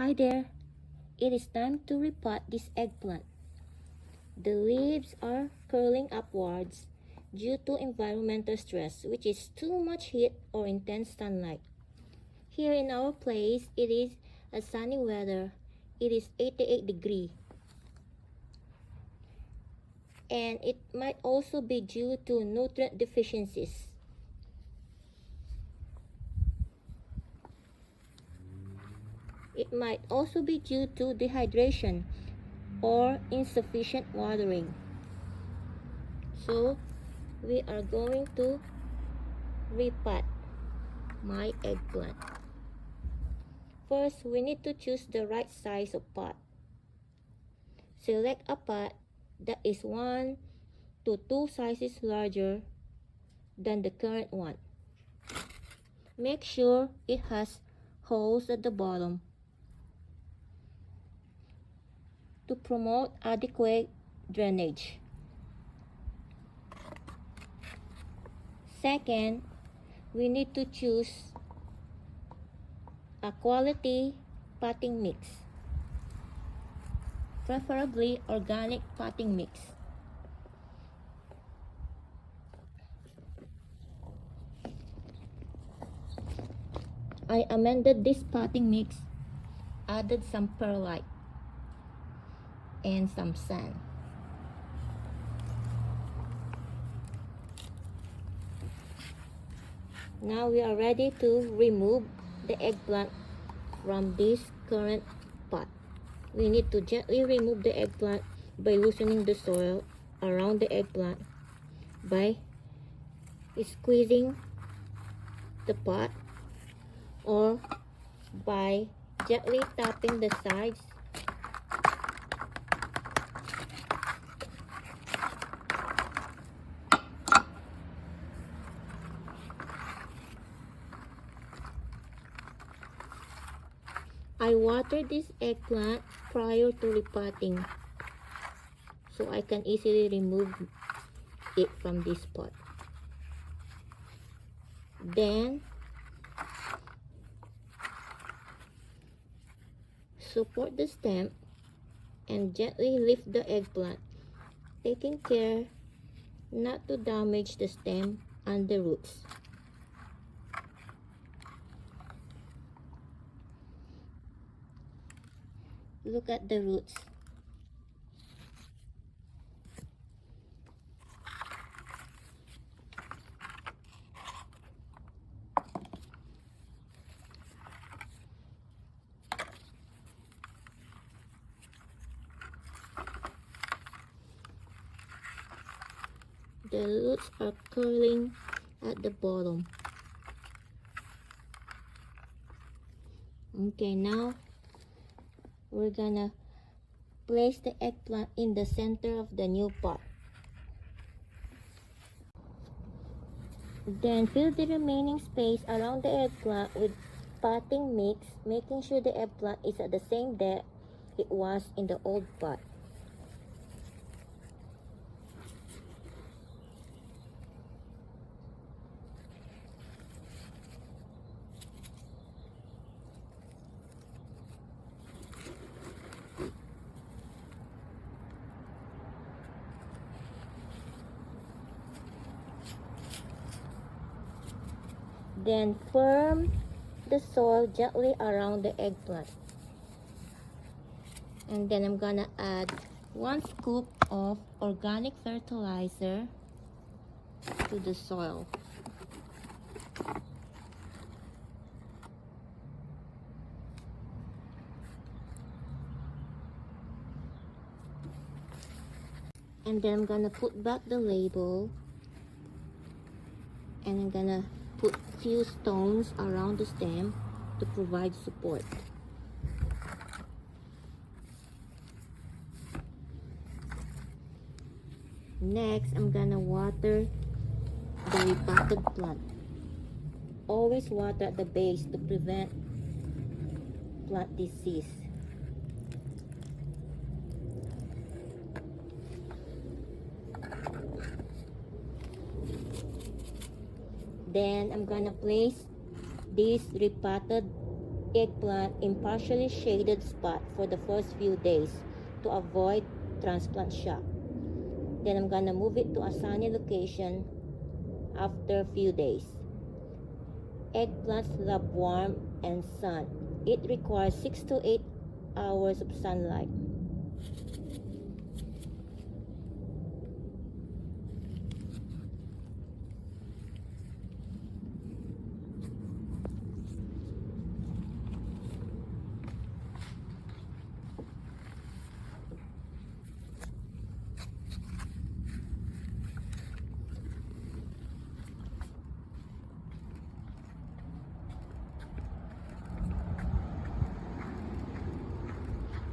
Hi there, it is time to repot this eggplant. The leaves are curling upwards due to environmental stress, which is too much heat or intense sunlight. Here in our place, it is a sunny weather. It is 88 degrees. And it might also be due to nutrient deficiencies. It might also be due to dehydration or insufficient watering. So we are going to repot my eggplant. First, we need to choose the right size of pot. Select a pot that is 1 to 2 sizes larger than the current one. Make sure it has holes at the bottom to promote adequate drainage. Second, we need to choose a quality potting mix, preferably organic potting mix. I amended this potting mix, added some perlite and some sand. Now we are ready to remove the eggplant from this current pot. We need to gently remove the eggplant by loosening the soil around the eggplant by squeezing the pot or by gently tapping the sides . I watered this eggplant prior to repotting so I can easily remove it from this pot. Then support the stem and gently lift the eggplant, taking care not to damage the stem and the roots. Look at the roots. The roots are curling at the bottom. Okay, now we're gonna place the eggplant in the center of the new pot. Then fill the remaining space around the eggplant with potting mix, making sure the eggplant is at the same depth it was in the old pot. Then firm the soil gently around the eggplant. And then I'm gonna add 1 scoop of organic fertilizer to the soil. And then I'm gonna put back the label, and I'm gonna put few stones around the stem to provide support. Next, I'm gonna water the repotted plant. Always water at the base to prevent plant disease. Then I'm gonna place this repotted eggplant in partially shaded spot for the first few days to avoid transplant shock. Then I'm gonna move it to a sunny location after a few days. Eggplants love warmth and sun. It requires 6 to 8 hours of sunlight.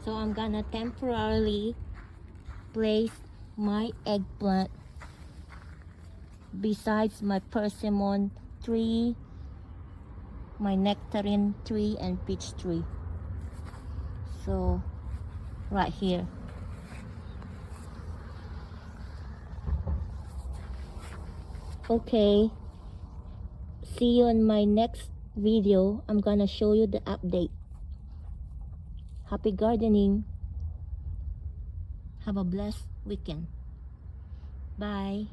So I'm gonna temporarily place my eggplant besides my persimmon tree, my nectarine tree, and peach tree. So right here. Okay, see you in my next video. I'm gonna show you the update. Happy gardening. Have a blessed weekend. Bye.